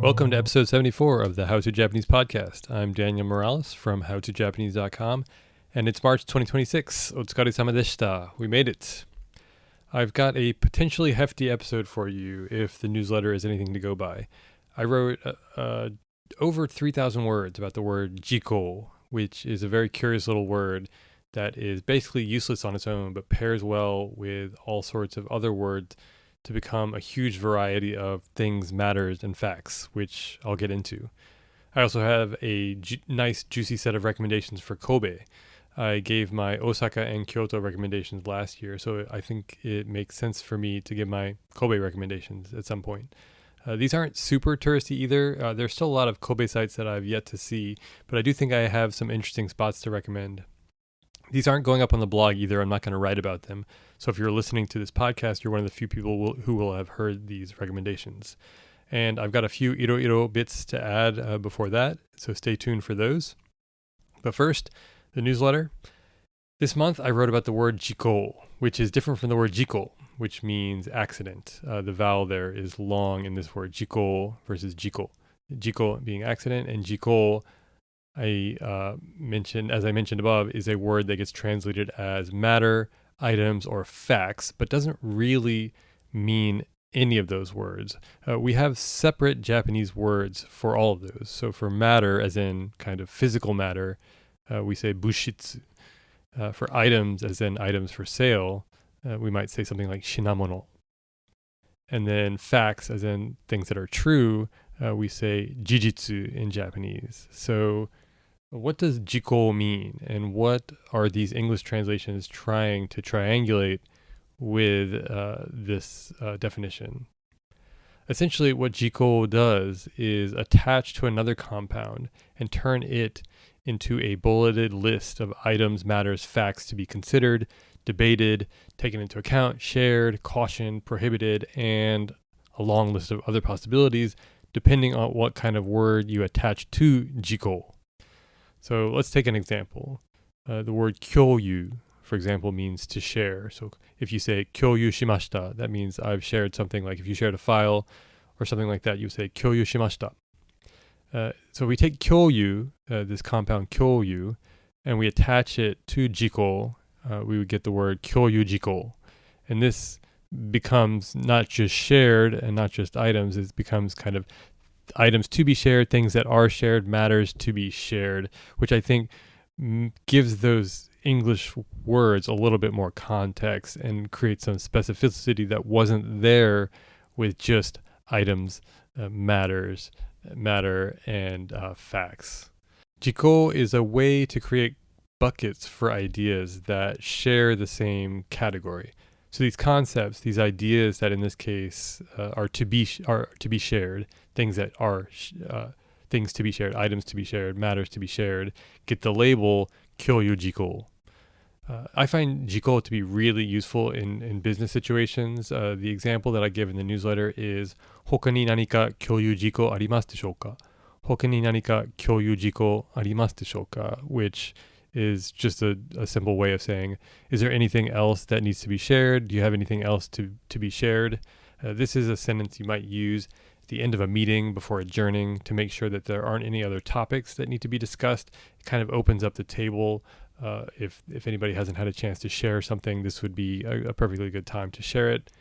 Welcome to episode 74 of the How to Japanese podcast. I'm Daniel Morales from howtojapanese.com, and it's March 2026. Otsukaresama deshita. We made it. I've got a potentially hefty episode for you if the newsletter is anything to go by. I wrote over 3,000 words about the word jiko, which is a very curious little word that is basically useless on its own, but pairs well with all sorts of other words to become a huge variety of things, matters, and facts, which I'll get into. I also have a nice, juicy set of recommendations for Kobe. I gave my Osaka and Kyoto recommendations last year, so I think it makes sense for me to give my Kobe recommendations at some point. These aren't super touristy either. There's still a lot of Kobe sites that I've yet to see, but I do think I have some interesting spots to recommend. These aren't going up on the blog either. I'm not going to write about them. So if you're listening to this podcast, you're one of the few people who will have heard these recommendations. And I've got a few iro bits to add before that, so stay tuned for those. But first, the newsletter. This month I wrote about the word jiko, which is different from the word jiko, which means accident. The vowel there is long in this word, jiko versus jiko. Jiko being accident, and jiko, as I mentioned above, is a word that gets translated as matter, items, or facts, but doesn't really mean any of those words. We have separate Japanese words for all of those. So for matter, as in kind of physical matter, we say bushitsu. For items, as in items for sale, we might say something like shinamono. And then facts, as in things that are true, we say jijitsu in Japanese. So what does jiko mean, and what are these English translations trying to triangulate with this definition? Essentially, what jiko does is attach to another compound and turn it into a bulleted list of items, matters, facts to be considered, debated, taken into account, shared, cautioned, prohibited, and a long list of other possibilities, depending on what kind of word you attach to jiko. So let's take an example. The word kyoyu, for example, means to share. So if you say kyoyu shimashita, that means I've shared something. Like if you shared a file or something like that, you say kyoyu shimashita. So we take kyoyu, this compound kyoyu, and we attach it to jiko. We would get the word kyoyu jiko. And this becomes not just shared and not just items. It becomes kind of items to be shared, things that are shared, matters to be shared, which I think gives those English words a little bit more context and creates some specificity that wasn't there with just items, matter, and facts. Jiko is a way to create buckets for ideas that share the same category. So these concepts, these ideas that in this case are to be shared, things that are things to be shared, items to be shared, matters to be shared, get the label kyoyu jiko. I find jiko to be really useful in business situations. The example that I give in the newsletter is hoka ni nanika kyoyu jiko arimasu deshouka? Hoka ni nanika kyoyu jiko arimasu deshouka? Which is just a simple way of saying, is there anything else that needs to be shared? Do you have anything else to be shared? This is a sentence you might use at the end of a meeting before adjourning to make sure that there aren't any other topics that need to be discussed. It kind of opens up the table. If anybody hasn't had a chance to share something, this would be a perfectly good time to share it.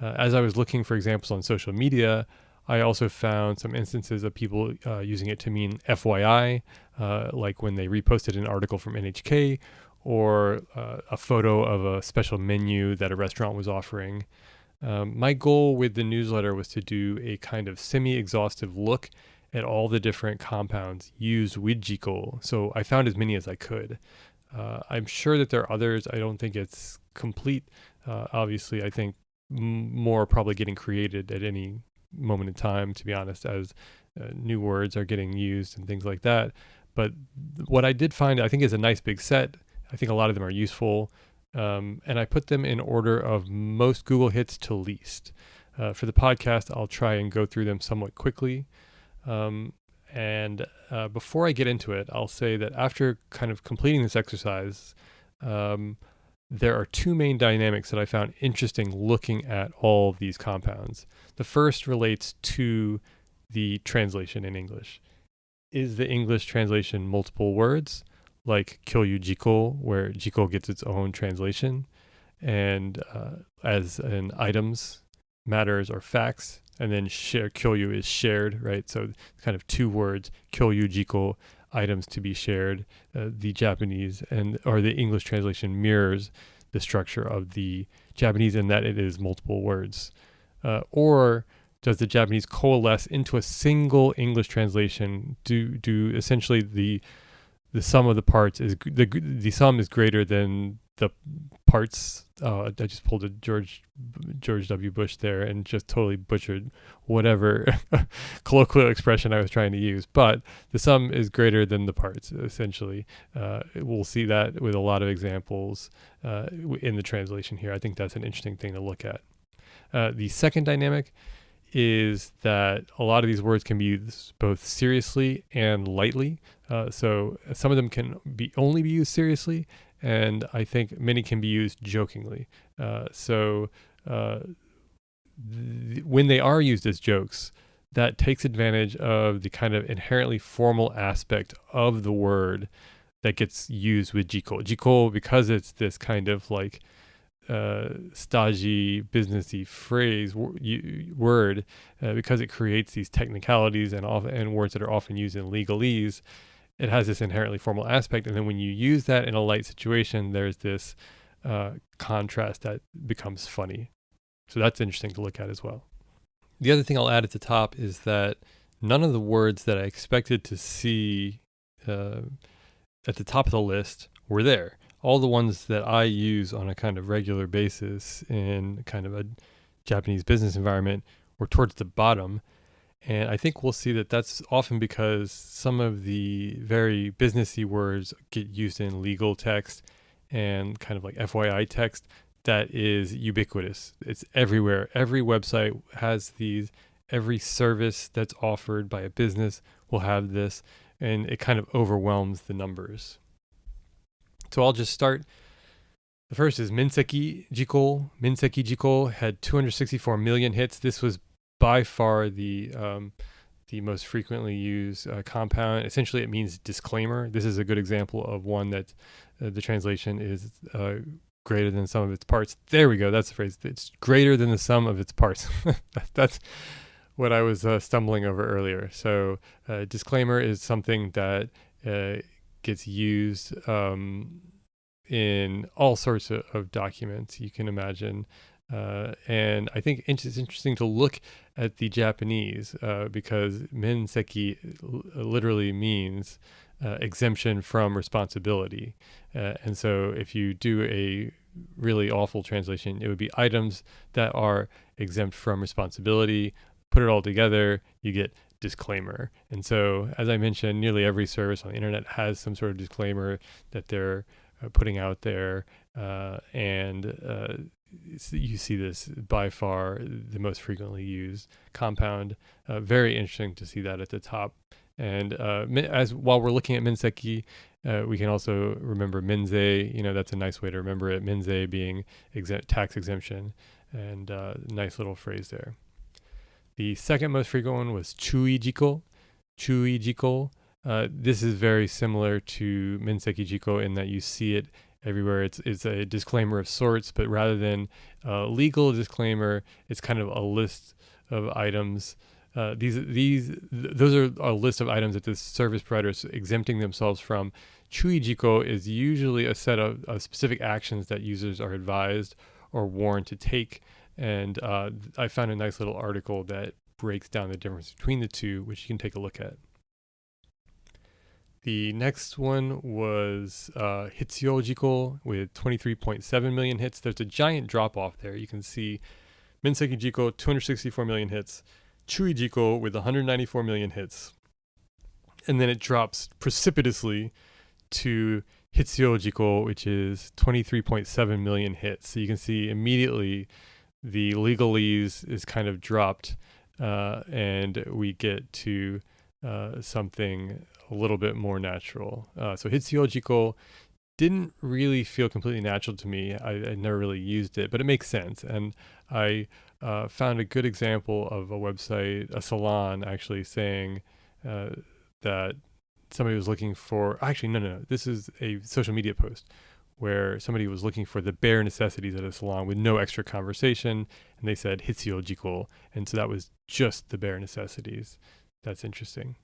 As I was looking for examples on social media, I also found some instances of people using it to mean FYI, like when they reposted an article from NHK or a photo of a special menu that a restaurant was offering. My goal with the newsletter was to do a kind of semi-exhaustive look at all the different compounds used with jiko, so I found as many as I could. I'm sure that there are others. I don't think it's complete. Obviously, I think more are probably getting created at any moment in time, to be honest, as new words are getting used and things like that. But what I did find, I think, is a nice big set. I think a lot of them are useful. And I put them in order of most Google hits to least. For the podcast, I'll try and go through them somewhat quickly. And before I get into it, I'll say that after kind of completing this exercise, there are two main dynamics that I found interesting looking at all of these compounds. The first relates to the translation in English. Is the English translation multiple words, like kyoyu jiko, where jiko gets its own translation, and as in items, matters, or facts, and then share kyoyu is shared, right? So kind of two words, kyoyu jiko, items to be shared. The Japanese or the English translation mirrors the structure of the Japanese in that it is multiple words. Or does the Japanese coalesce into a single English translation? Do essentially the sum of the parts is the sum is greater than the parts. I just pulled a George W. Bush there and just totally butchered whatever colloquial expression I was trying to use. But the sum is greater than the parts, essentially. We'll see that with a lot of examples in the translation here. I think that's an interesting thing to look at. The second dynamic is that a lot of these words can be used both seriously and lightly. So some of them can only be used seriously, and I think many can be used jokingly. When they are used as jokes, that takes advantage of the kind of inherently formal aspect of the word that gets used with jiko. Jiko, because it's this kind of like stodgy, businessy phrase word, because it creates these technicalities and words that are often used in legalese. It has this inherently formal aspect, and then when you use that in a light situation, there's this contrast that becomes funny. So that's interesting to look at as well. The other thing I'll add at the top is that none of the words that I expected to see at the top of the list were there. All the ones that I use on a kind of regular basis in kind of a Japanese business environment were towards the bottom. And I think we'll see that that's often because some of the very businessy words get used in legal text and kind of like FYI text that is ubiquitous. It's everywhere. Every website has these. Every service that's offered by a business will have this, and it kind of overwhelms the numbers. So I'll just start. The first is Minseki Jiko. Minseki Jiko had 264 million hits. This was by far the most frequently used compound. Essentially, it means disclaimer. This is a good example of one that the translation is greater than the sum of its parts. There we go. That's the phrase. It's greater than the sum of its parts. That's what I was stumbling over earlier. So disclaimer is something that gets used in all sorts of documents you can imagine. And I think it's interesting to look at the Japanese because minseki literally means exemption from responsibility. And so if you do a really awful translation, it would be items that are exempt from responsibility. Put it all together, you get disclaimer. And so, as I mentioned, nearly every service on the internet has some sort of disclaimer that they're putting out there. You see this by far the most frequently used compound. Very interesting to see that at the top. And while we're looking at minseki, we can also remember minze. That's a nice way to remember it. Minze being tax exemption, and nice little phrase there. The second most frequent one was chui jiko. Chui jiko. This is very similar to minseki jiko in that you see it everywhere. It's a disclaimer of sorts, but rather than a legal disclaimer, it's kind of a list of items. Those are a list of items that the service provider is exempting themselves from. Chui jiko is usually a set of specific actions that users are advised or warned to take. And I found a nice little article that breaks down the difference between the two, which you can take a look at. The next one was Hitsuyo Jiko with 23.7 million hits. There's a giant drop off there. You can see Minseki Jiko, 264 million hits. Chui Jiko with 194 million hits. And then it drops precipitously to Hitsuyo Jiko, which is 23.7 million hits. So you can see immediately the legalese is kind of dropped, and we get to something a little bit more natural. So Hitsuyo Jiko didn't really feel completely natural to me. I never really used it, but it makes sense. And I found a good example of a website, a salon, actually saying uh, that somebody was looking for. Actually, no. This is a social media post where somebody was looking for the bare necessities at a salon with no extra conversation, and they said hitsuyo jiko, and so that was just the bare necessities. That's interesting.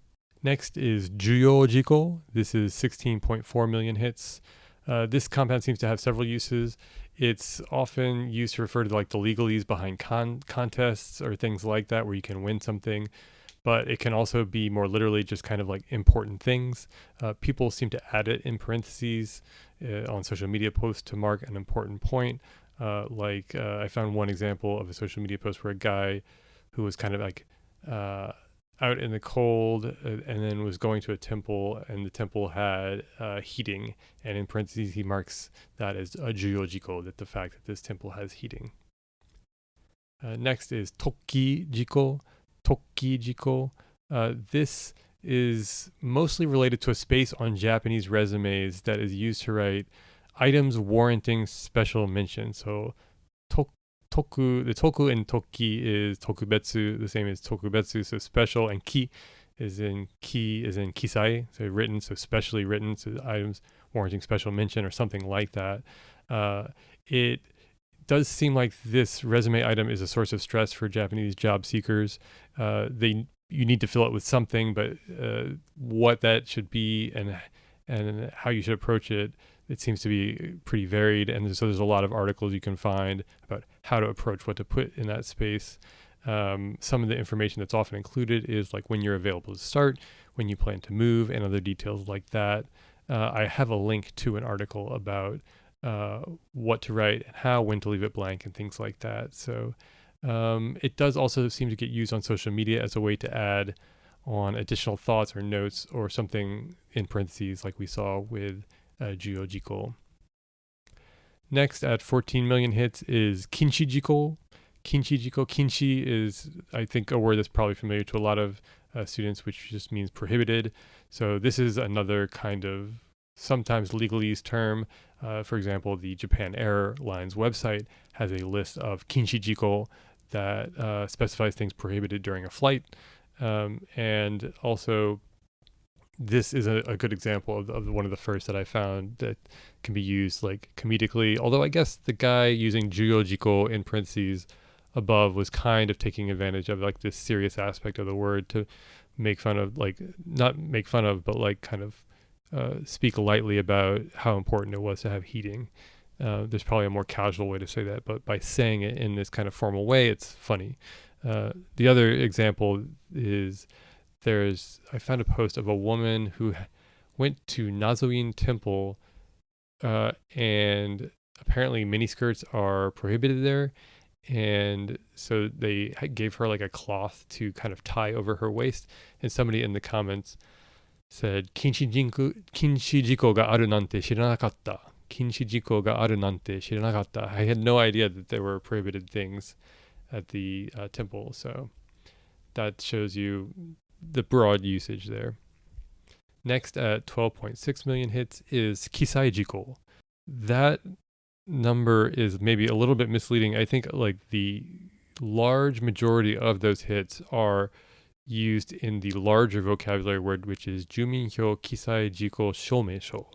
Next is juyo jiko. This is 16.4 million hits. This compound seems to have several uses. It's often used to refer to like the legalese behind contests or things like that, where you can win something. But it can also be more literally just kind of like important things. People seem to add it in parentheses on social media posts to mark an important point. I found one example of a social media post where a guy who was kind of like out in the cold and then was going to a temple, and the temple had heating, and in parentheses he marks that as a juyojiko, that the fact that this temple has heating. Next is tokki jiko. Tokki jiko. This is mostly related to a space on Japanese resumes that is used to write items warranting special mention. So the toku in tokki is tokubetsu, the same as tokubetsu, so special, and ki is in kisai, so written, so specially written, so items warranting special mention or something like that. It does seem like this resume item is a source of stress for Japanese job seekers. You need to fill it with something, but what that should be and how you should approach it, it seems to be pretty varied. And so there's a lot of articles you can find about how to approach what to put in that space. Some of the information that's often included is like when you're available to start, when you plan to move, and other details like that. I have a link to an article about what to write and how, when to leave it blank, and things like that. So it does also seem to get used on social media as a way to add on additional thoughts or notes or something in parentheses, like we saw with Juyojiko. Next, at 14 million hits, is Kinshijiko. Kinshijiko. Kinshi is, I think, a word that's probably familiar to a lot of students, which just means prohibited. So this is another kind of sometimes legalese term. For example, the Japan Airlines website has a list of kinshijiko that specifies things prohibited during a flight. And also, this is a good example of one of the first that I found that can be used like comedically. Although I guess the guy using juyojiko in parentheses above was kind of taking advantage of like this serious aspect of the word to make fun of, like, not make fun of, but like kind of speak lightly about how important it was to have heating. There's probably a more casual way to say that, but by saying it in this kind of formal way, it's funny. The other example is I found a post of a woman who went to Nazoin Temple, and apparently miniskirts are prohibited there. And so they gave her like a cloth to kind of tie over her waist. And somebody in the comments said, Kinshijiko ga aru nante shiranakatta. Kinshijiko ga aru nante shiranakatta. I had no idea that there were prohibited things at the temple. So that shows you the broad usage there. Next, at 12.6 million hits, is Kisai Jiko. That number is maybe a little bit misleading. I think like the large majority of those hits are used in the larger vocabulary word, which is Juminhyo Kisai Jiko Shomeisho,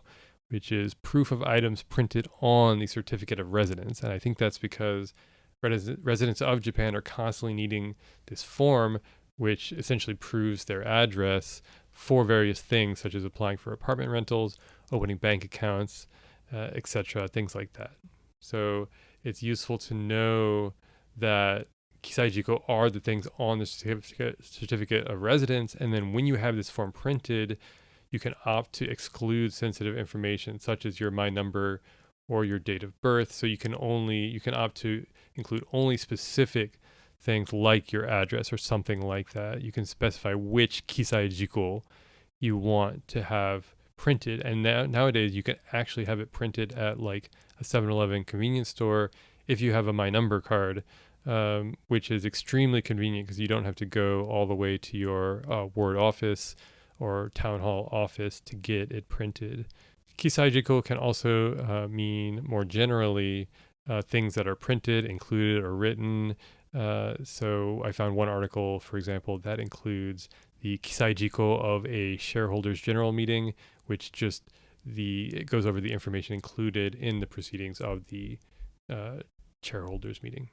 which is proof of items printed on the certificate of residence. And I think that's because residents of Japan are constantly needing this form, which essentially proves their address for various things, such as applying for apartment rentals, opening bank accounts, etc., things like that. So it's useful to know that Kisaijiko are the things on the certificate of residence, and then when you have this form printed, you can opt to exclude sensitive information such as your My Number or your date of birth. So you can opt to include only specific things like your address or something like that. You can specify which Kisaijiko you want to have printed, and nowadays you can actually have it printed at like a 7-Eleven convenience store if you have a My Number card, which is extremely convenient because you don't have to go all the way to your ward office or town hall office to get it printed. Kisaijiko can also mean more generally things that are printed, included, or written. So I found one article, for example, that includes the kisaijiko of a shareholders general meeting, which just it goes over the information included in the proceedings of the shareholders meeting.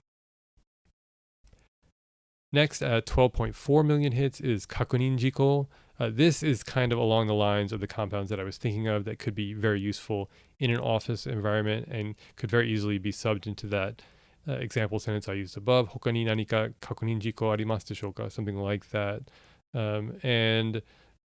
Next, at 12.4 million hits is kakunin jiko. This is kind of along the lines of the compounds that I was thinking of that could be very useful in an office environment and could very easily be subbed into that example sentence I used above. Hoka ni nanika kakunin jiko arimasu deshouka? Something like that. And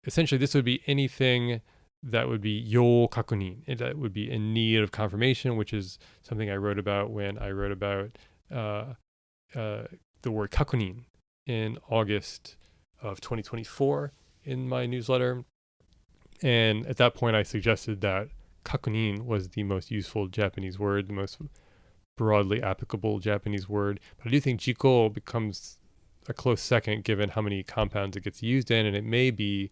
essentially, this would be anything that would be yo kakunin, that would be in need of confirmation, which is something I wrote about when I wrote about the word kakunin in August of 2024 in my newsletter. And at that point, I suggested that kakunin was the most useful Japanese word, the most broadly applicable Japanese word. But I do think jiko becomes a close second given how many compounds it gets used in, and it may be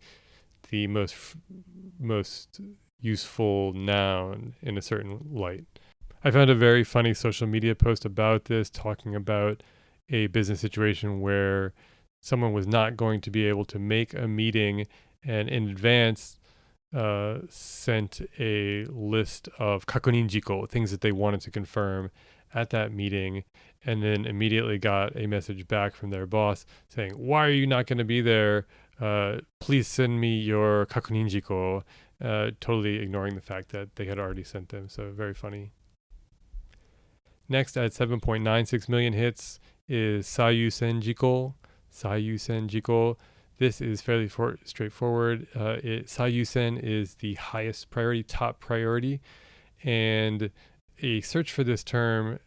the most useful noun in a certain light. I found a very funny social media post about this, talking about a business situation where someone was not going to be able to make a meeting and in advance sent a list of kakunin jiko, things that they wanted to confirm at that meeting, and then immediately got a message back from their boss saying, "Why are you not going to be there? Please send me your kakunin jiko," totally ignoring the fact that they had already sent them. So very funny. Next, at 7.96 million hits is Sayusen Jiko. Sayusen Jiko. This is fairly straightforward. Sayusen is the highest priority, top priority. And a search for this term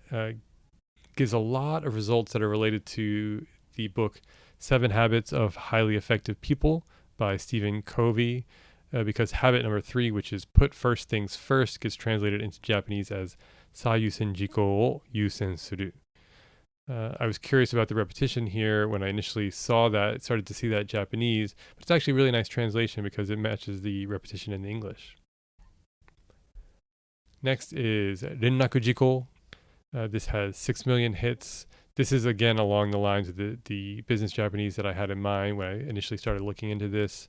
gives a lot of results that are related to the book 7 Habits of Highly Effective People by Stephen Covey. Because habit number 3, which is put first things first, gets translated into Japanese as Sayusen Jiko o Yusen Suru. I was curious about the repetition here when I initially started to see that Japanese, but it's actually a really nice translation because it matches the repetition in the English. Next is Rennaku Jiko. This has 6 million hits. This is again along the lines of the business Japanese that I had in mind when I initially started looking into this,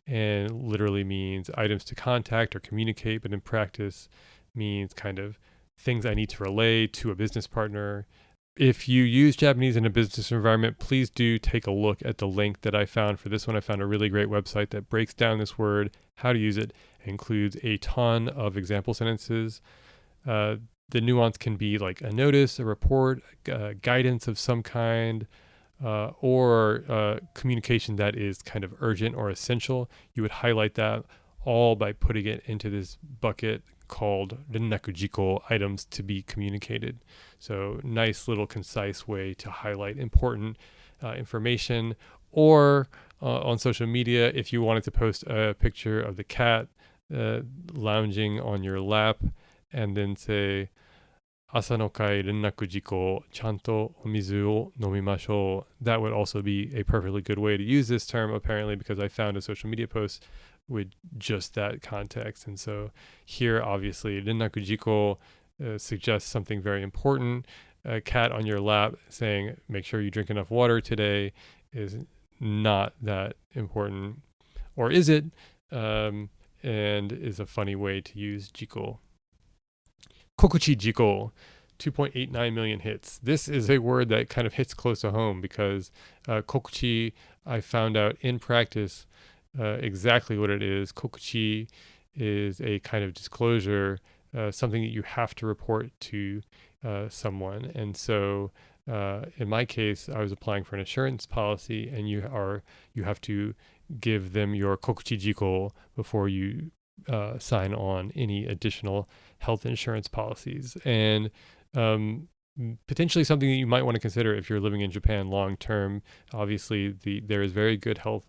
and literally means items to contact or communicate, but in practice means kind of things I need to relay to a business partner. If you use Japanese in a business environment, please do take a look at the link that I found for this one. I found a really great website that breaks down this word, how to use it, includes a ton of example sentences. The nuance can be like a notice, a report, guidance of some kind, or communication that is kind of urgent or essential. You would highlight that all by putting it into this bucket called Rennaku Jiko, items to be communicated. So nice little concise way to highlight important information. Or on social media, if you wanted to post a picture of the cat lounging on your lap and then say, "Asa no kai rennaku jiko, chanto omizu o nomimashou," that would also be a perfectly good way to use this term, apparently, because I found a social media post with just that context. And so here, obviously, rennaku jiko suggests something very important. A cat on your lap saying, "Make sure you drink enough water today," is not that important. Or is it? And is a funny way to use jiko. Kokuchi jiko, 2.89 million hits. This is a word that kind of hits close to home because kokuchi, I found out in practice exactly what it is. Kokuchi is a kind of disclosure, something that you have to report to someone. And so in my case, I was applying for an insurance policy, and you have to give them your kokuchi jiko before you sign on any additional health insurance policies. And potentially something that you might want to consider if you're living in Japan long term. Obviously, there is very good health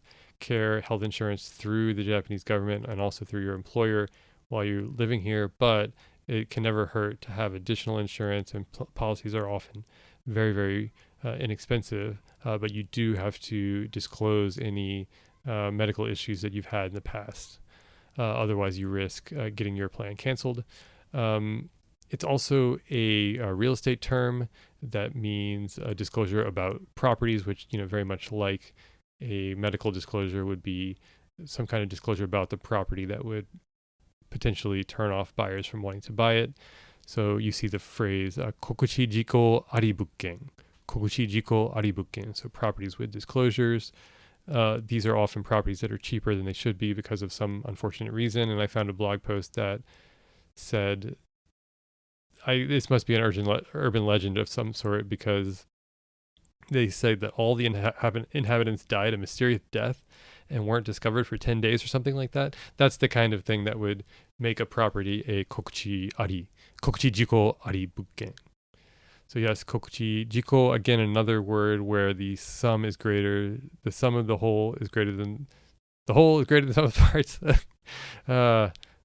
insurance through the Japanese government and also through your employer while you're living here, but it can never hurt to have additional insurance, and policies are often very, very inexpensive, but you do have to disclose any medical issues that you've had in the past. Otherwise, you risk getting your plan canceled. It's also a real estate term that means a disclosure about properties, which, very much like a medical disclosure would be some kind of disclosure about the property that would potentially turn off buyers from wanting to buy it. So you see the phrase kokuchi jiko ari bukken. Kokuchi jiko ari bukken. So properties with disclosures. These are often properties that are cheaper than they should be because of some unfortunate reason. And I found a blog post that said, this must be an urban legend of some sort, because they say that all the inhabitants died a mysterious death and weren't discovered for 10 days or something like that. That's the kind of thing that would make a property a kokuchi jiko ari bukken. So yes, kokuchi jiko, again, another word where the sum of the whole is greater than the whole is greater than the sum of the parts.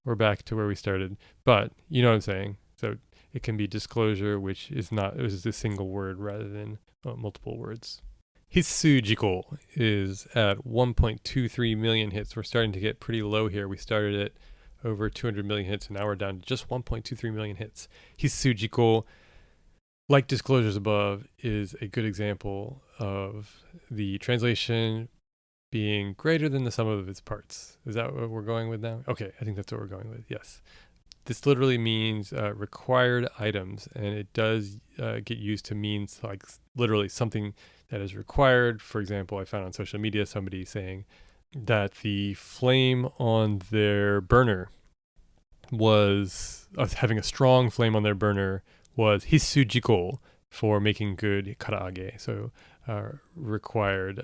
We're back to where we started, but you know what I'm saying. So it can be disclosure, which is a single word rather than multiple words. Hissu jiko is at 1.23 million hits. We're starting to get pretty low here. We started at over 200 million hits, and now we're down to just 1.23 million hits. Hissu jiko, like disclosures above, is a good example of the translation being greater than the sum of its parts. Is that what we're going with now? Okay, I think that's what we're going with, yes. This literally means required items, and it does get used to mean like literally something that is required. For example, I found on social media somebody saying that the flame on their burner was having a strong flame on their burner was hissu jiko for making good karaage, so required.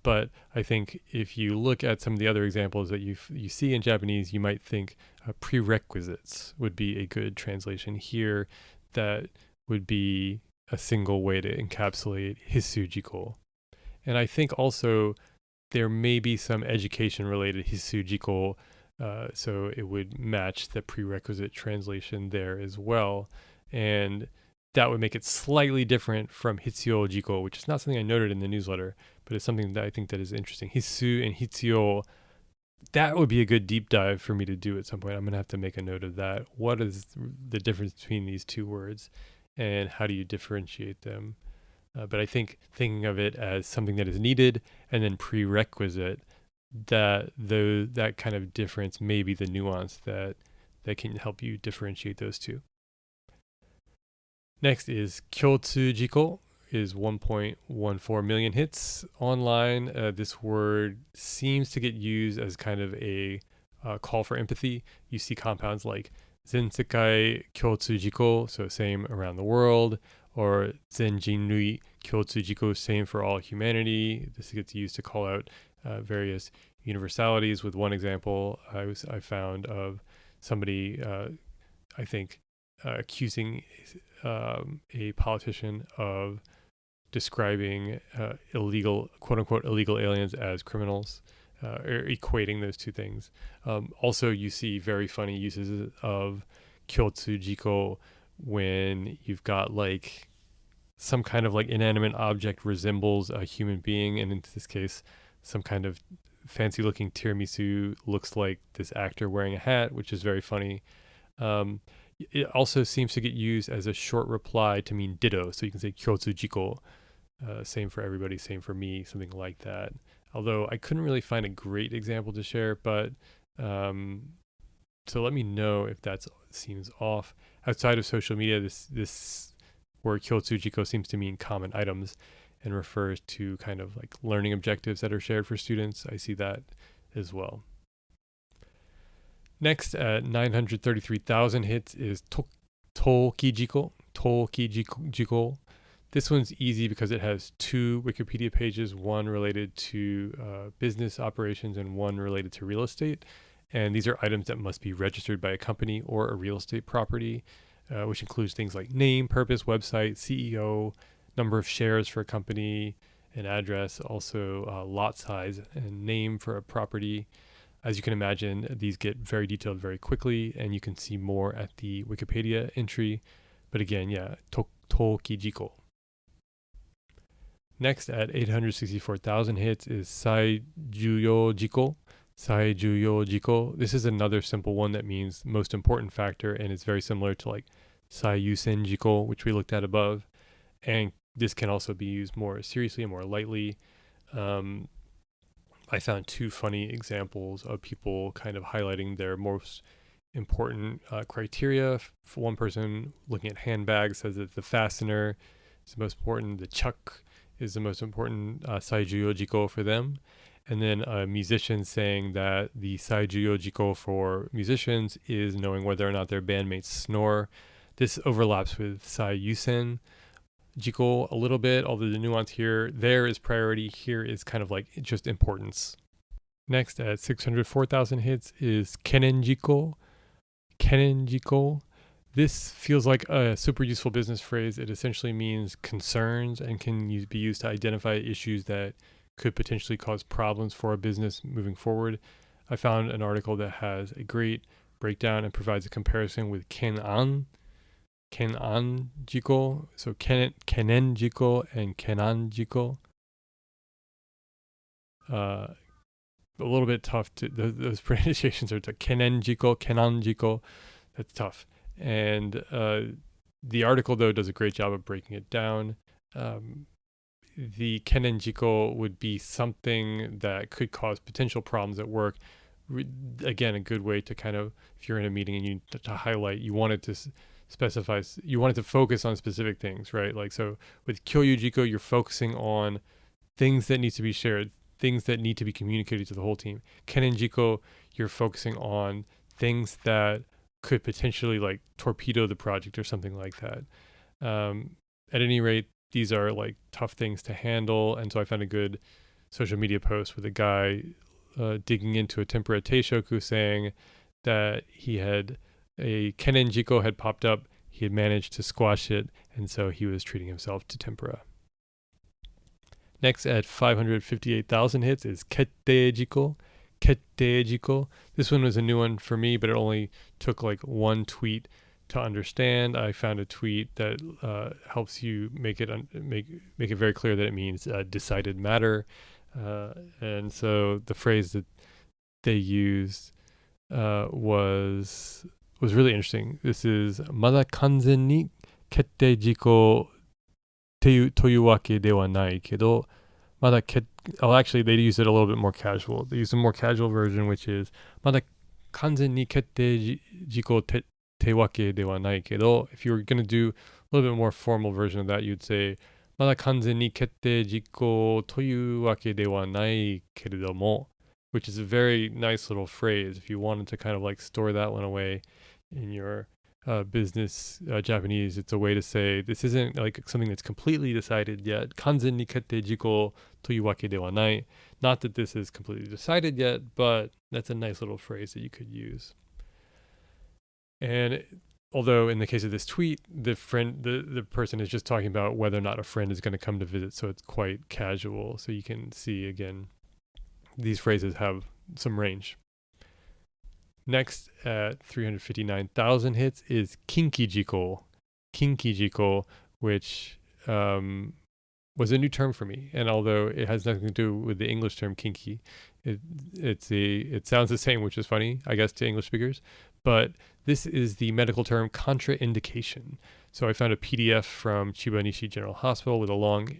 But I think if you look at some of the other examples that you see in Japanese, you might think prerequisites would be a good translation here. That would be a single way to encapsulate hissu jiko. And I think also there may be some education related hissu jiko, so it would match the prerequisite translation there as well. And that would make it slightly different from hitsyo jiko, which is not something I noted in the newsletter, but it's something that I think that is interesting. Hissu and hitsyo, that would be a good deep dive for me to do at some point. I'm going to have to make a note of that. What is the difference between these two words, and how do you differentiate them? But I think thinking of it as something that is needed and then prerequisite, that kind of difference may be the nuance that can help you differentiate those two. Next is kyotsu jiko, is 1.14 million hits online. This word seems to get used as kind of a call for empathy. You see compounds like zensekai kyotsu jiko, so same around the world, or zenjinrui kyotsu jiko, same for all humanity. This gets used to call out various universalities. With one example I found of somebody, I think, accusing a politician of describing quote unquote illegal aliens as criminals, or equating those two things. Also, you see very funny uses of kyotsu jiko when you've got like some kind of like inanimate object resembles a human being, and in this case, some kind of fancy looking tiramisu looks like this actor wearing a hat, which is very funny. It also seems to get used as a short reply to mean ditto. So you can say kyotsu jiko, same for everybody, same for me, something like that. Although I couldn't really find a great example to share, but so let me know if that seems off. Outside of social media, this word kyotsu jiko seems to mean common items and refers to kind of like learning objectives that are shared for students. I see that as well. Next, at 933,000 hits, is Toki jiko. This one's easy because it has two Wikipedia pages, one related to business operations and one related to real estate. And these are items that must be registered by a company or a real estate property, which includes things like name, purpose, website, CEO, number of shares for a company, an address, also lot size and name for a property. As you can imagine, these get very detailed very quickly, and you can see more at the Wikipedia entry. But again, yeah, Toki jiko. Next, at 864,000 hits, is Sai Juyo jiko. Saijuyo jiko. This is another simple one that means most important factor, and it's very similar to like saiyusen jiko, which we looked at above. And this can also be used more seriously and more lightly. Um, I found two funny examples of people kind of highlighting their most important criteria. For one person looking at handbags says that the fastener is the most important, the chuck is the most important Saijuyo Jiko for them. And then a musician saying that the Saijuyo Jiko for musicians is knowing whether or not their bandmates snore. This overlaps with Saiyusen Jiko a little bit, although the nuance there is priority, here is kind of like just importance. Next at 604,000 hits is Kenen Jiko. Kenen Jiko. This feels like a super useful business phrase. It essentially means concerns and can be used to identify issues that could potentially cause problems for a business moving forward. I found an article that has a great breakdown and provides a comparison with Kenan Jiko. So Kenen Jiko and Kenan Jiko. A little bit tough to those pronunciations are to Kenan Jiko. That's tough. And the article though does a great job of breaking it down. The Kenen Jiko would be something that could cause potential problems at work. Again, a good way to kind of, if you're in a meeting and you to highlight, you wanted to specify, you wanted to focus on specific things, right? Like, so with Kyoyu Jiko, you're focusing on things that need to be shared, things that need to be communicated to the whole team. Kenen Jiko, you're focusing on things that could potentially like torpedo the project or something like that. At any rate, these are like tough things to handle. And so I found a good social media post with a guy digging into a tempura teishoku saying that he had a Kenen Jiko had popped up. He had managed to squash it. And so he was treating himself to tempura. Next at 558,000 hits is Kette Jiko. Kette Jiko. This one was a new one for me, but it only took like one tweet to understand. I found a tweet that helps you make it very clear that it means decided matter. And so the phrase that they used was really interesting. This is Mada kanzen ni kette jiko toyu wake de wa nai kedo mada actually they used it a little bit more casual. They used a more casual version, which is Mada kanzen ni kette jiko te wake de wa nai kedo. If you were going to do a little bit more formal version of that, you'd say Mada kanzen ni kette jiko toyu wake de wa nai keredomo, which is a very nice little phrase. If you wanted to kind of like store that one away in your business Japanese, it's a way to say this isn't like something that's completely decided yet. Kanzen ni kette jiko toyu wake de wa nai. Not that this is completely decided yet, but that's a nice little phrase that you could use. And although in the case of this tweet, the person is just talking about whether or not a friend is going to come to visit, so it's quite casual. So you can see again, these phrases have some range. Next at 359,000 hits is Kinki Jiko. Kinki Jiko, which was a new term for me. And although it has nothing to do with the English term kinky, it sounds the same, which is funny, I guess, to English speakers. But this is the medical term contraindication. So I found a PDF from Chiba Nishi General Hospital with a long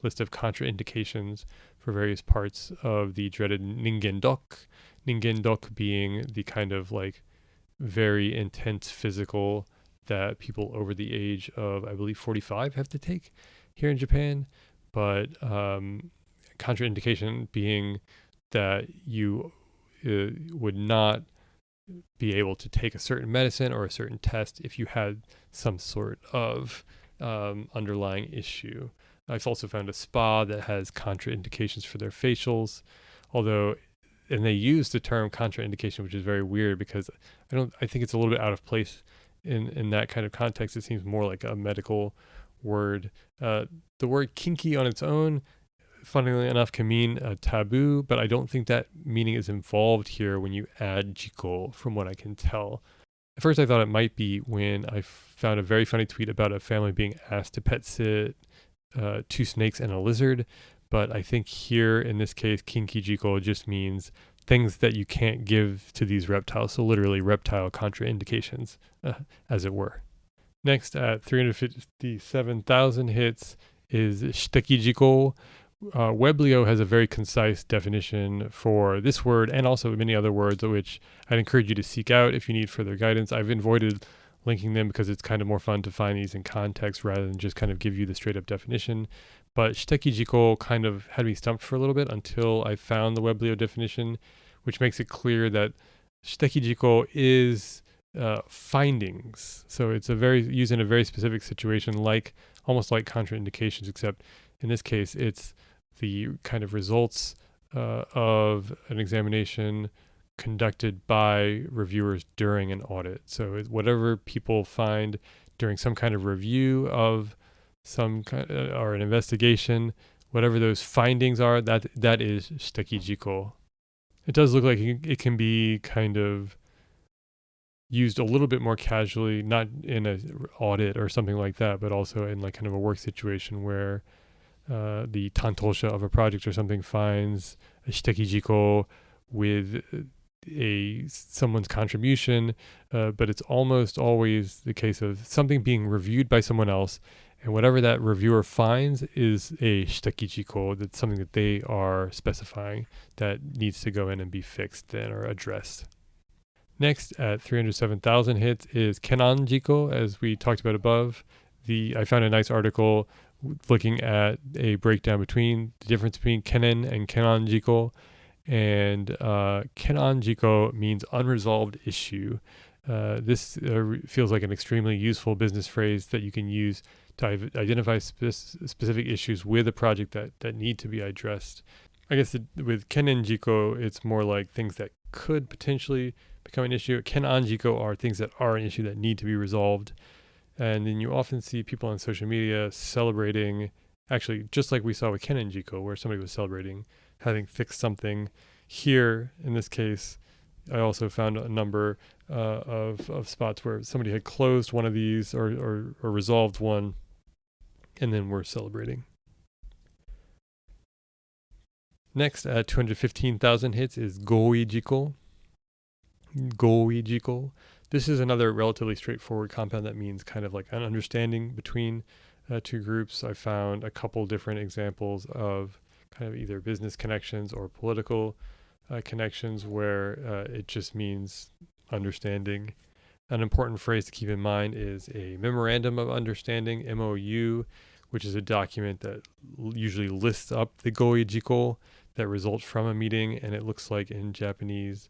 list of contraindications for various parts of the dreaded ningen dok. Ningen dok being the kind of like very intense physical that people over the age of, I believe, 45 have to take here in Japan. But contraindication being that you would not be able to take a certain medicine or a certain test if you had some sort of underlying issue. I've also found a spa that has contraindications for their facials, and they use the term contraindication, which is very weird because I think it's a little bit out of place in that kind of context. It seems more like a medical word. The word kinky on its own, funnily enough, can mean a taboo, but I don't think that meaning is involved here when you add jiko, from what I can tell. At first I thought it might be when I found a very funny tweet about a family being asked to pet sit 2 snakes and a lizard, but I think here in this case, kinki jiko just means things that you can't give to these reptiles. So literally reptile contraindications, as it were. Next, at 357,000 hits is shitekijiko. Weblio has a very concise definition for this word and also many other words, which I'd encourage you to seek out if you need further guidance. I've avoided linking them because it's kind of more fun to find these in context rather than just kind of give you the straight up definition. But shitekijiko kind of had me stumped for a little bit until I found the Weblio definition, which makes it clear that shitekijiko is findings. So it's used in a very specific situation, like almost like contraindications, except in this case, it's the kind of results of an examination conducted by reviewers during an audit. So whatever people find during some kind of review of some kind or an investigation, whatever those findings are, that is shitekijiko. It does look like it can be kind of used a little bit more casually, not in an audit or something like that, but also in like kind of a work situation where the tantosha of a project or something finds a shitekijiko with someone's contribution, but it's almost always the case of something being reviewed by someone else, and whatever that reviewer finds is a shitekijiko. That's something that they are specifying that needs to go in and be fixed then or addressed. Next, at 307,000 hits is kenanjiko, as we talked about above. I found a nice article looking at a breakdown between the difference between kenen and kenanjiko. And kenanjiko means unresolved issue. This feels like an extremely useful business phrase that you can use to identify specific issues with a project that need to be addressed. I guess with kenanjiko, it's more like things that could potentially become an issue. Kenanjiko are things that are an issue that need to be resolved. And then you often see people on social media celebrating, actually, just like we saw with kenanjiko, where somebody was celebrating having fixed something. Here, in this case, I also found a number of spots where somebody had closed one of these or resolved one, and then we're celebrating. Next, at 215,000 hits is goijiko. Goijiko. This is another relatively straightforward compound that means kind of like an understanding between two groups. I found a couple different examples of kind of either business connections or political connections where it just means understanding. An important phrase to keep in mind is a memorandum of understanding, MOU, which is a document that usually lists up the goijiko that results from a meeting, and it looks like in Japanese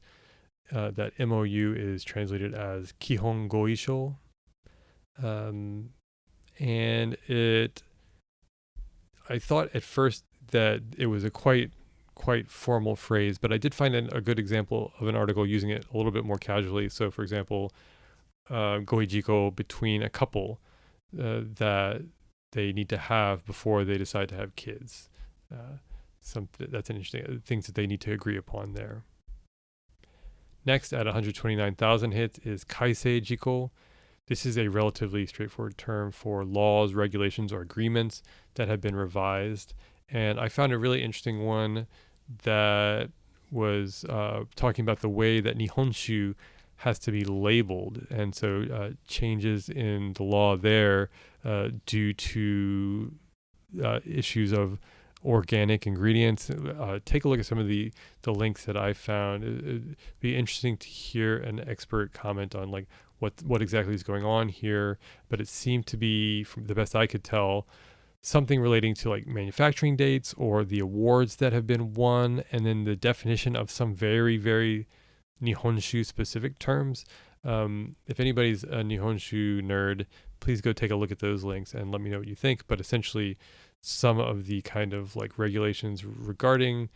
that MOU is translated as Kihon Goisho. And I thought at first that it was a quite formal phrase, but I did find a good example of an article using it a little bit more casually. So, for example, goijiko between a couple that they need to have before they decide to have kids. That's an interesting things that they need to agree upon there. Next, at 129,000 hits is kaisei jiko. This is a relatively straightforward term for laws, regulations, or agreements that have been revised. And I found a really interesting one that was talking about the way that Nihonshu has to be labeled. And so changes in the law there due to issues of organic ingredients. Take a look at some of the links that I found. It'd be interesting to hear an expert comment on like what exactly is going on here, but it seemed to be, from the best I could tell, something relating to like manufacturing dates or the awards that have been won, and then the definition of some very, very Nihonshu specific terms. If anybody's a Nihonshu nerd, please go take a look at those links and let me know what you think. But essentially, some of the kind of like regulations regarding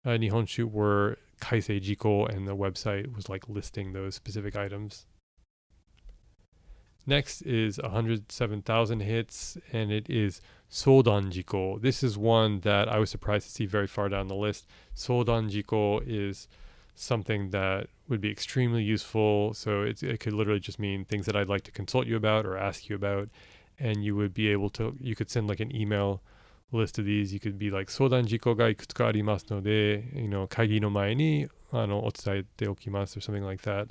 Nihonshu were kaisei jiko, and the website was like listing those specific items. Next is 107,000 hits, and it is Sodan jiko. This is one that I was surprised to see very far down the list. Sodan jiko is something that would be extremely useful. So it could literally just mean things that I'd like to consult you about or ask you about. And you would be able to, you could send like an email list of these. You could be like 相談事項がいくつかありますので、会議の前にお伝えておきます or something like that,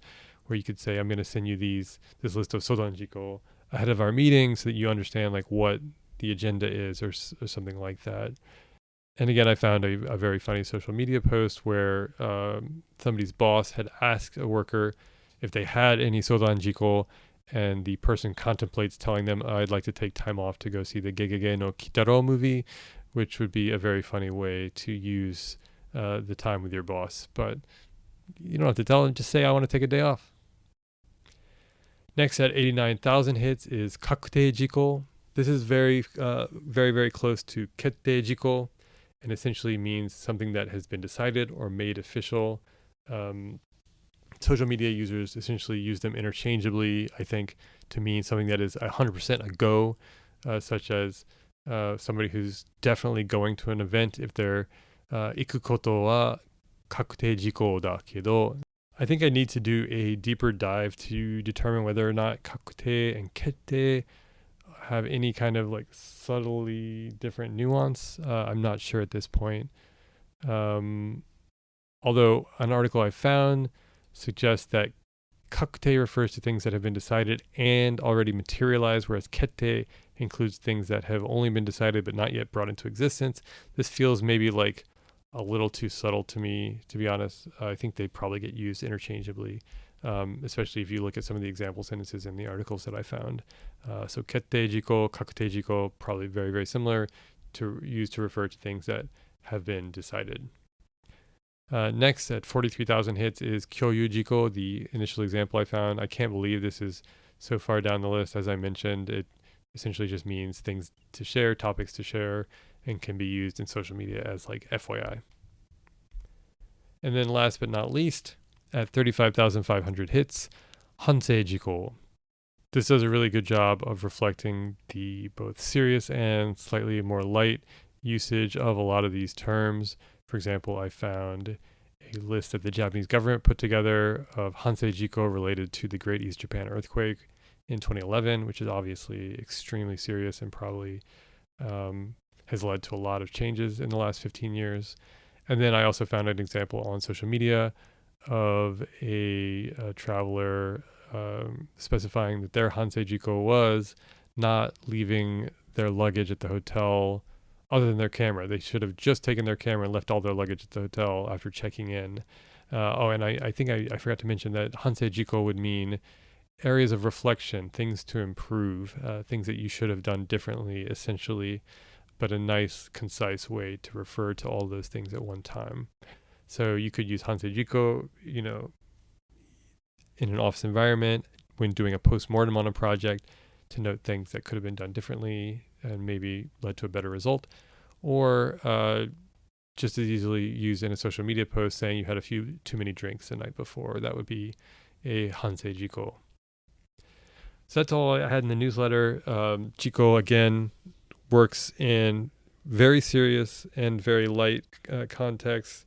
where you could say, I'm going to send you this list of 相談事項 ahead of our meeting so that you understand like what the agenda is or something like that. And again, I found a very funny social media post where somebody's boss had asked a worker if they had any 相談事項, and the person contemplates telling them, I'd like to take time off to go see the Gegege no Kitaro movie, which would be a very funny way to use the time with your boss. But you don't have to tell them, just say, I want to take a day off. Next at 89,000 hits is kakute jiko. This is very, very close to kette jiko, and essentially means something that has been decided or made official. Social media users essentially use them interchangeably, I think, to mean something that is 100% a go, such as somebody who's definitely going to an event if they're iku koto wa kakute jiko da kedo. I think I need to do a deeper dive to determine whether or not kakute and kette have any kind of like subtly different nuance. I'm not sure at this point. Although an article I found suggests that kakute refers to things that have been decided and already materialized, whereas kette includes things that have only been decided but not yet brought into existence. This feels maybe like a little too subtle to me, to be honest. I think they probably get used interchangeably, especially if you look at some of the example sentences in the articles that I found. So kette jiko, kakute jiko, probably very similar, to use to refer to things that have been decided. Next at 43,000 hits is Kyoyu Jiko, the initial example I found. I can't believe this is so far down the list. As I mentioned, it essentially just means things to share, topics to share, and can be used in social media as like FYI. And then last but not least, at 35,500 hits, Hansei Jiko. This does a really good job of reflecting the both serious and slightly more light usage of a lot of these terms. For example, I found a list that the Japanese government put together of Hansei Jiko related to the Great East Japan earthquake in 2011, which is obviously extremely serious and probably has led to a lot of changes in the last 15 years. And then I also found an example on social media of a traveler specifying that their Hansei Jiko was not leaving their luggage at the hotel other than their camera. They should have just taken their camera and left all their luggage at the hotel after checking in. And I think I forgot to mention that Hansei Jiko would mean areas of reflection, things to improve, things that you should have done differently, essentially, but a nice, concise way to refer to all those things at one time. So you could use Hansei Jiko, in an office environment when doing a post-mortem on a project to note things that could have been done differently and maybe led to a better result, or just as easily used in a social media post saying you had a few too many drinks the night before. That would be a Hansei Jiko. So that's all I had in the newsletter. Jiko, again, works in very serious and very light contexts.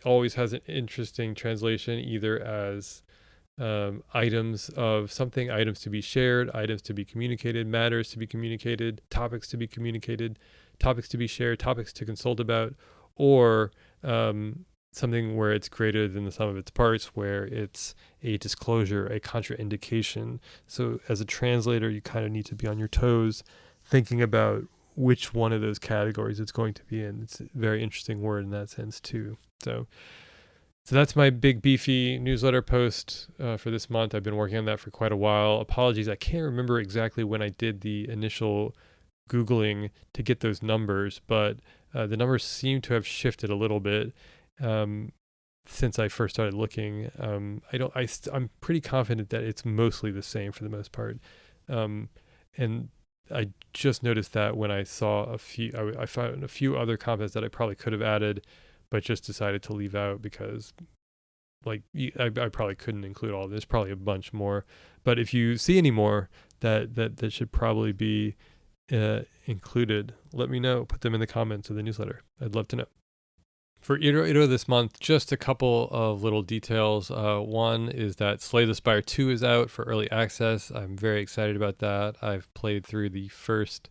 Always has an interesting translation, either as items of something, items to be shared, items to be communicated, matters to be communicated, topics to be communicated, topics to be shared, topics to consult about, or something where it's greater than the sum of its parts, where it's a disclosure, a contraindication. So as a translator, you kind of need to be on your toes thinking about which one of those categories it's going to be in. It's a very interesting word in that sense too. So that's my big beefy newsletter post for this month. I've been working on that for quite a while. Apologies, I can't remember exactly when I did the initial Googling to get those numbers, but the numbers seem to have shifted a little bit since I first started looking. I'm pretty confident that it's mostly the same for the most part. And I just noticed that when I saw I found a few other comments that I probably could have added, but just decided to leave out because I probably couldn't include all. There's probably a bunch more, but if you see any more that should probably be included, let me know. Put them in the comments of the newsletter. I'd love to know. For Iro this month, just a couple of little details. One is that Slay the Spire 2 is out for early access. I'm very excited about that. I've played through the first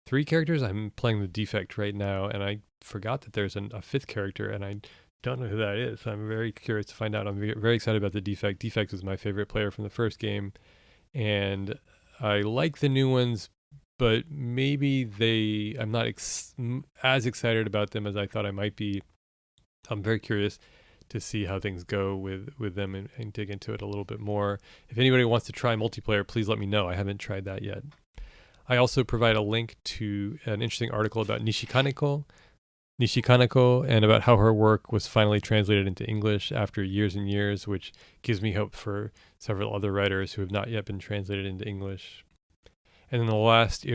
3 characters. I'm playing the Defect right now, and I forgot that there's a 5th character, and I don't know who that is. So I'm very curious to find out. I'm very excited about the Defect. Defect was my favorite player from the first game, and I like the new ones, but maybe I'm not as excited about them as I thought I might be. I'm very curious to see how things go with them and dig into it a little bit more. If anybody wants to try multiplayer, please let me know. I haven't tried that yet. I also provide a link to an interesting article about Nishikaneko, and about how her work was finally translated into English after years and years, which gives me hope for several other writers who have not yet been translated into English. And then the last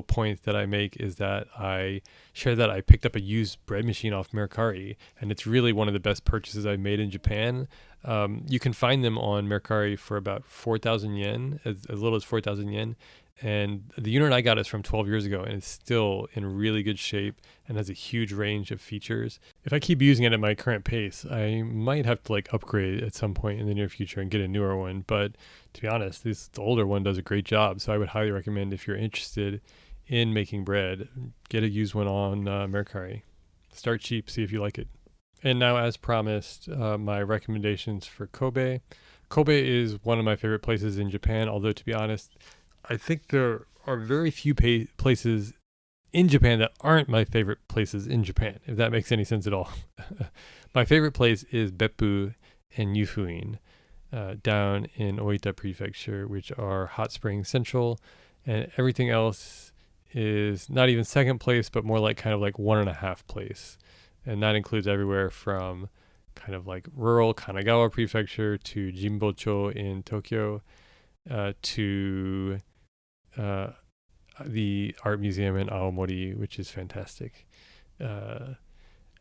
point that I make is that I share that I picked up a used bread machine off Mercari, and it's really one of the best purchases I've made in Japan. You can find them on Mercari for about 4,000 yen, as little as 4,000 yen. And the unit I got is from 12 years ago, and it's still in really good shape and has a huge range of features. If I keep using it at my current pace, I might have to upgrade at some point in the near future and get a newer one. But to be honest, the older one does a great job. So I would highly recommend, if you're interested in making bread, get a used one on Mercari. Start cheap, see if you like it. And now, as promised, my recommendations for Kobe. Kobe is one of my favorite places in Japan, although to be honest, I think there are very few places in Japan that aren't my favorite places in Japan, if that makes any sense at all. My favorite place is Beppu and Yufuin, down in Oita Prefecture, which are hot springs central, and everything else is not even second place, but more kind of 1.5 place. And that includes everywhere from kind of rural Kanagawa Prefecture to Jimbocho in Tokyo, to the art museum in Aomori, which is fantastic.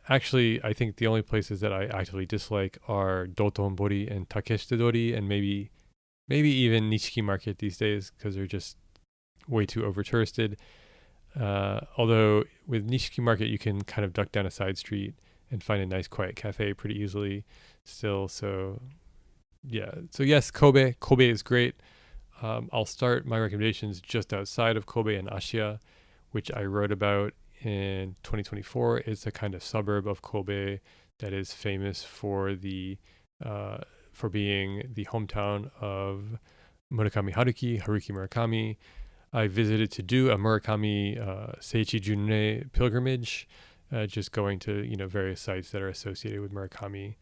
Actually, I think the only places that I actively dislike are Dotonbori and Takeshitadori, and maybe even Nishiki Market these days, because they're just way too over touristed. Although with Nishiki Market, you can kind of duck down a side street and find a nice quiet cafe pretty easily still. So yeah. So yes, Kobe is great. I'll start my recommendations just outside of Kobe and Ashia, which I wrote about in 2024. It's a kind of suburb of Kobe that is famous for for being the hometown of Murakami Haruki Murakami. I visited to do a Murakami Seiichi Junrei pilgrimage, just going to various sites that are associated with Murakami.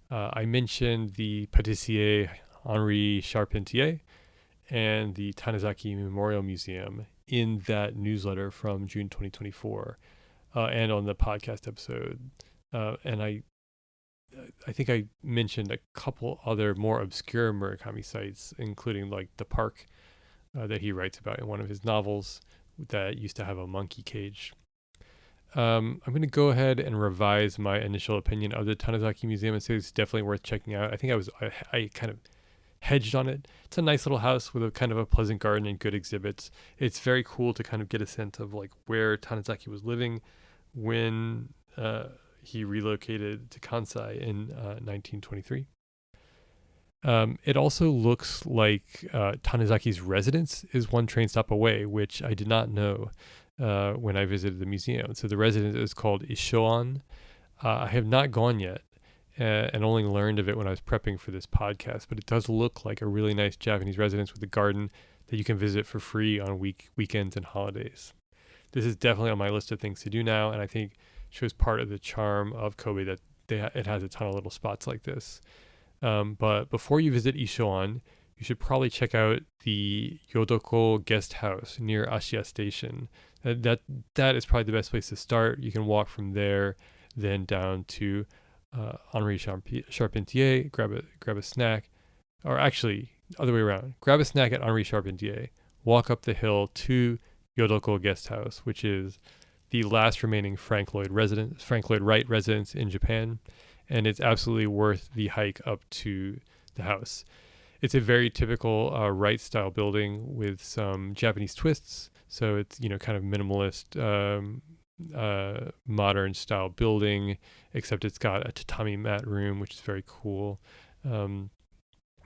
I mentioned the Patissier Henri Charpentier and the Tanizaki Memorial Museum in that newsletter from June 2024, and on the podcast episode. And I think I mentioned a couple other more obscure Murakami sites, including the park that he writes about in one of his novels that used to have a monkey cage. I'm going to go ahead and revise my initial opinion of the Tanizaki Museum and say it's definitely worth checking out. I think I kind of hedged on it. It's a nice little house with a kind of a pleasant garden and good exhibits. It's very cool to kind of get a sense of where Tanizaki was living when he relocated to Kansai in 1923. It also looks like Tanizaki's residence is one train stop away, which I did not know when I visited the museum. So the residence is called Ishoan. I have not gone yet, and only learned of it when I was prepping for this podcast, but it does look like a really nice Japanese residence with a garden that you can visit for free on weekends and holidays. This is definitely on my list of things to do now, and I think shows part of the charm of Kobe that it has a ton of little spots like this. But before you visit Ishoan, you should probably check out the Yodoko guest house near Ashiya Station. That is probably the best place to start. You can walk from there, then down to Henri Charpentier, grab a snack, or actually other way around. Grab a snack at Henri Charpentier, walk up the hill to Yodoko Guest House, which is the last remaining Frank Lloyd Wright residence in Japan, and it's absolutely worth the hike up to the house. It's a very typical Wright style building with some Japanese twists, so it's kind of minimalist, modern style building, except it's got a tatami mat room, which is very cool.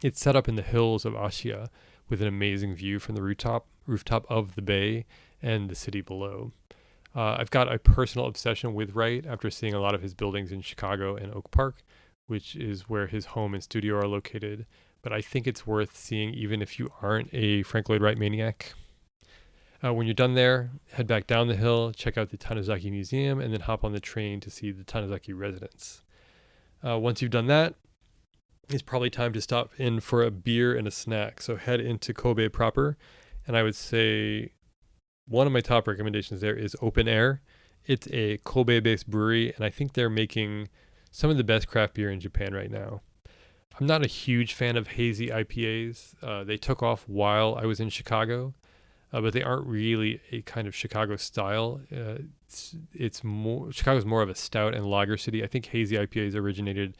It's set up in the hills of Ashiya with an amazing view from the rooftop of the bay, and the city below. I've got a personal obsession with Wright after seeing a lot of his buildings in Chicago and Oak Park, which is where his home and studio are located. But I think it's worth seeing even if you aren't a Frank Lloyd Wright maniac. When you're done there, head back down the hill, check out the Tanizaki Museum, and then hop on the train to see the Tanizaki residence. Once you've done that, it's probably time to stop in for a beer and a snack. So head into Kobe proper, and I would say one of my top recommendations there is Open Air. It's a Kobe-based brewery, and I think they're making some of the best craft beer in Japan right now. I'm not a huge fan of hazy IPAs. They took off while I was in Chicago, but they aren't really a kind of Chicago style. It's more Chicago's more of a stout and lager city. I think hazy IPAs originated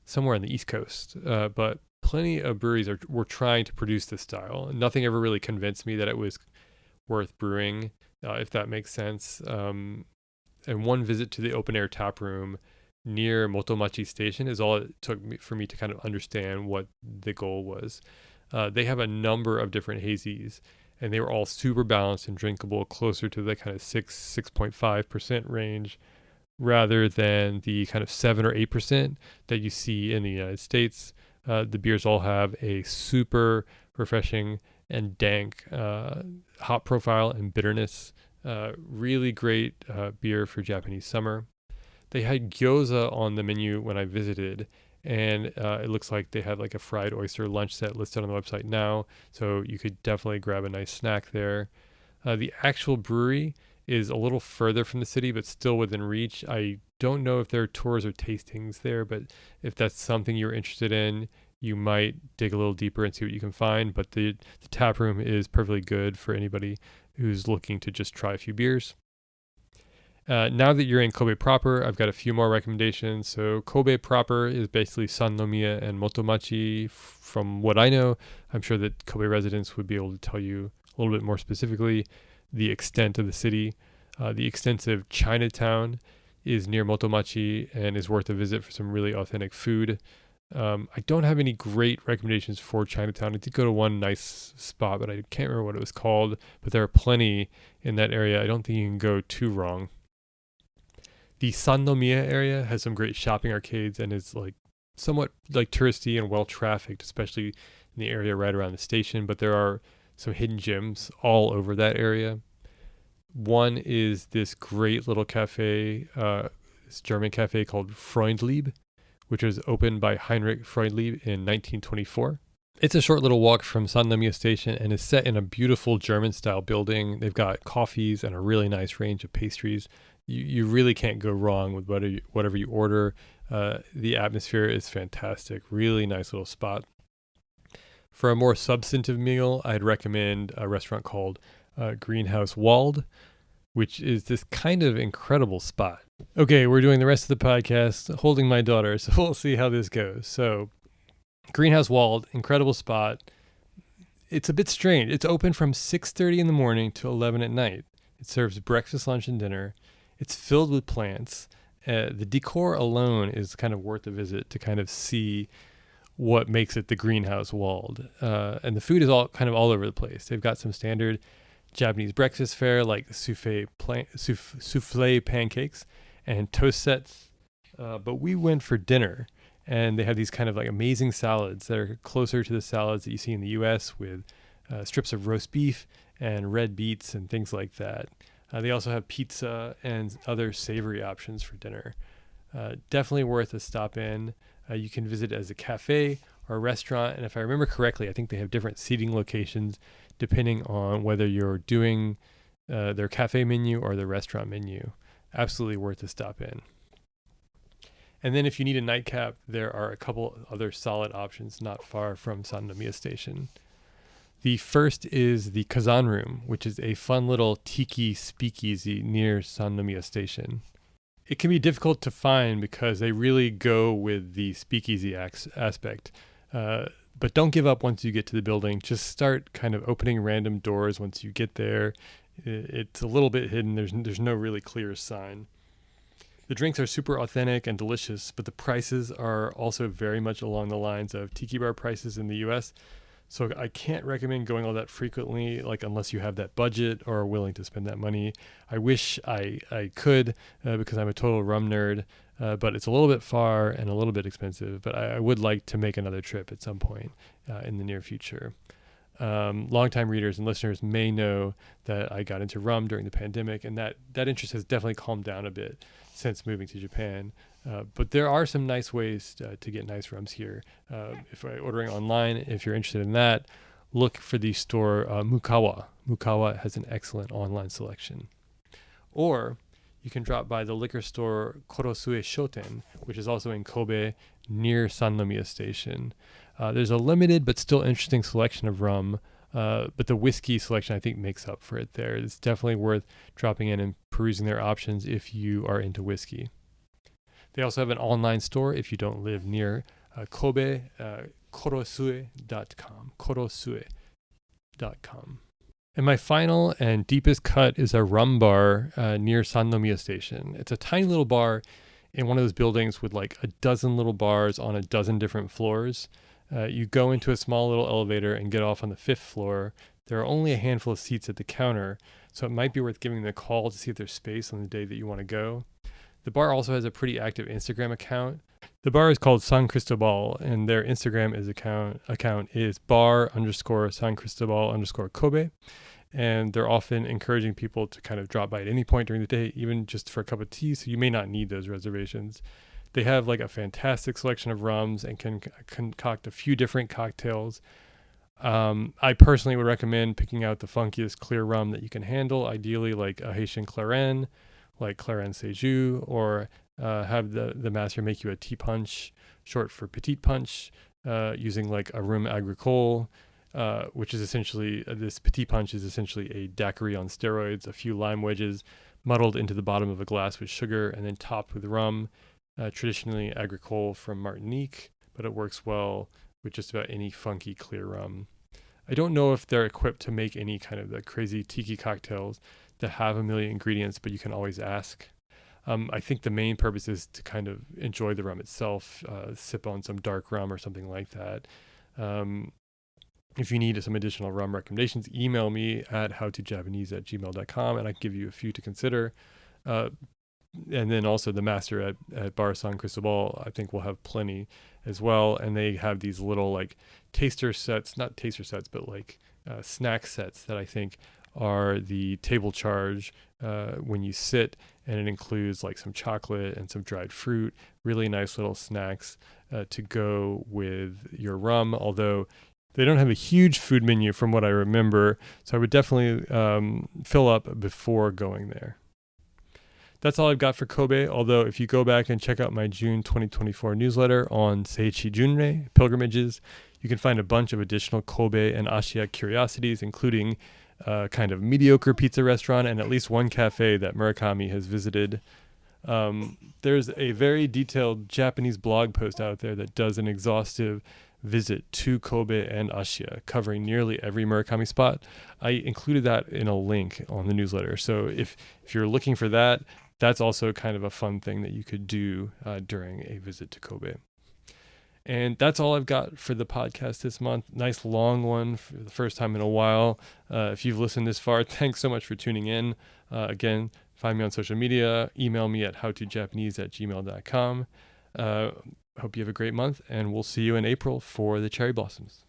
somewhere on the East Coast, but plenty of breweries were trying to produce this style. Nothing ever really convinced me that it was worth brewing, if that makes sense. And one visit to the open air tap room near Motomachi Station is all it took for me to kind of understand what the goal was. They have a number of different hazies, and they were all super balanced and drinkable, closer to the kind of 6.5% range, rather than the kind of 7 or 8% that you see in the United States. The beers all have a super refreshing and dank hop profile and bitterness. Really great beer for Japanese summer. They had gyoza on the menu when I visited, and it looks like they had like a fried oyster lunch set listed on the website now, so you could definitely grab a nice snack there. The actual brewery is a little further from the city, but still within reach. I don't know if there are tours or tastings there, but if that's something you're interested in, you might dig a little deeper and see what you can find. But the tap room is perfectly good for anybody who's looking to just try a few beers. Now that you're in Kobe proper, I've got a few more recommendations. So Kobe proper is basically Sannomiya and Motomachi. From what I know, I'm sure that Kobe residents would be able to tell you a little bit more specifically the extent of the city. The extensive Chinatown is near Motomachi and is worth a visit for some really authentic food. I don't have any great recommendations for Chinatown. I did go to one nice spot, but I can't remember what it was called. But there are plenty in that area. I don't think you can go too wrong. The Sannomiya area has some great shopping arcades and is like somewhat like touristy and well trafficked, especially in the area right around the station. But there are some hidden gems all over that area. One is this great little cafe, this German cafe called Freundlieb, which was opened by Heinrich Freundlieb in 1924. It's a short little walk from Sannomiya Station and is set in a beautiful German-style building. They've got coffees and a really nice range of pastries. You really can't go wrong with whatever you order. The atmosphere is fantastic. Really nice little spot. For a more substantive meal, I'd recommend a restaurant called Greenhouse Wald, which is this kind of incredible spot. Okay, we're doing the rest of the podcast holding my daughter, so we'll see how this goes. So, Greenhouse Wald, incredible spot. It's a bit strange. It's open from 6:30 in the morning to 11 at night. It serves breakfast, lunch, and dinner. It's filled with plants. The decor alone is kind of worth a visit to kind of see what makes it the Greenhouse Wald. And the food is all kind of all over the place. They've got some standard Japanese breakfast fare like souffle pancakes and toast sets. But we went for dinner, and they have these kind of like amazing salads that are closer to the salads that you see in the U.S. with strips of roast beef and red beets and things like that. They also have pizza and other savory options for dinner. Definitely worth a stop in. You can visit as a cafe or a restaurant, and if I remember correctly, I think they have different seating locations depending on whether you're doing their cafe menu or their restaurant menu. Absolutely worth a stop in. And then if you need a nightcap, there are a couple other solid options not far from Sannomiya Station. The first is the Kazan Room, which is a fun little tiki speakeasy near Sannomiya Station. It can be difficult to find because they really go with the speakeasy aspect. But don't give up once you get to the building. Just start kind of opening random doors once you get there. It's a little bit hidden. There's no really clear sign. The drinks are super authentic and delicious, but the prices are also very much along the lines of tiki bar prices in the US. So I can't recommend going all that frequently, like unless you have that budget or are willing to spend that money. I wish I could because I'm a total rum nerd, but it's a little bit far and a little bit expensive. But I would like to make another trip at some point in the near future. Longtime readers and listeners may know that I got into rum during the pandemic, and that interest has definitely calmed down a bit since moving to Japan. But there are some nice ways to get nice rums here. If you're ordering online, if you're interested in that, look for the store Mukawa. Mukawa has an excellent online selection. Or you can drop by the liquor store Korosue Shoten, which is also in Kobe near Sannomiya Station. There's a limited but still interesting selection of rum, but the whiskey selection I think makes up for it there. It's definitely worth dropping in and perusing their options if you are into whiskey. They also have an online store if you don't live near Kobe, korosue.com. Korosue.com. And my final and deepest cut is a rum bar near Sannomiya Station. It's a tiny little bar in one of those buildings with like a dozen little bars on a dozen different floors. You go into a small little elevator and get off on the 5th floor. There are only a handful of seats at the counter, so it might be worth giving them a call to see if there's space on the day that you want to go. The bar also has a pretty active Instagram account. The bar is called San Cristobal, and their Instagram account is bar_San Cristobal_Kobe. And they're often encouraging people to kind of drop by at any point during the day, even just for a cup of tea, so you may not need those reservations. They have like a fantastic selection of rums and can concoct a few different cocktails. I personally would recommend picking out the funkiest clear rum that you can handle, ideally like a Haitian Claren, like Claren Seju, or have the master make you a tea punch, short for petite punch, using like a rhum agricole, which is essentially, this petit punch is essentially a daiquiri on steroids, a few lime wedges muddled into the bottom of a glass with sugar and then topped with rum. Traditionally agricole from Martinique, but it works well with just about any funky clear rum. I don't know if they're equipped to make any kind of the crazy tiki cocktails that have a million ingredients, but you can always ask. I think the main purpose is to kind of enjoy the rum itself, sip on some dark rum or something like that. If you need some additional rum recommendations, email me at howtojapanese@gmail.com and I can give you a few to consider. And then also the master at Bar San Cristobal, I think will have plenty as well. And they have these little like taster sets, not taster sets, but like snack sets that I think are the table charge when you sit, and it includes like some chocolate and some dried fruit, really nice little snacks to go with your rum, although they don't have a huge food menu from what I remember. So I would definitely fill up before going there. That's all I've got for Kobe, although if you go back and check out my June 2024 newsletter on Seichi Junrei, pilgrimages, you can find a bunch of additional Kobe and Ashiya curiosities, including kind of mediocre pizza restaurant and at least one cafe that Murakami has visited. There's a very detailed Japanese blog post out there that does an exhaustive visit to Kobe and Ashiya, covering nearly every Murakami spot. I included that in a link on the newsletter. So if you're looking for that, that's also kind of a fun thing that you could do during a visit to Kobe. And that's all I've got for the podcast this month. Nice long one for the first time in a while. If you've listened this far, thanks so much for tuning in. Again, find me on social media. Email me at howtojapanese@gmail.com. Hope you have a great month, and we'll see you in April for the cherry blossoms.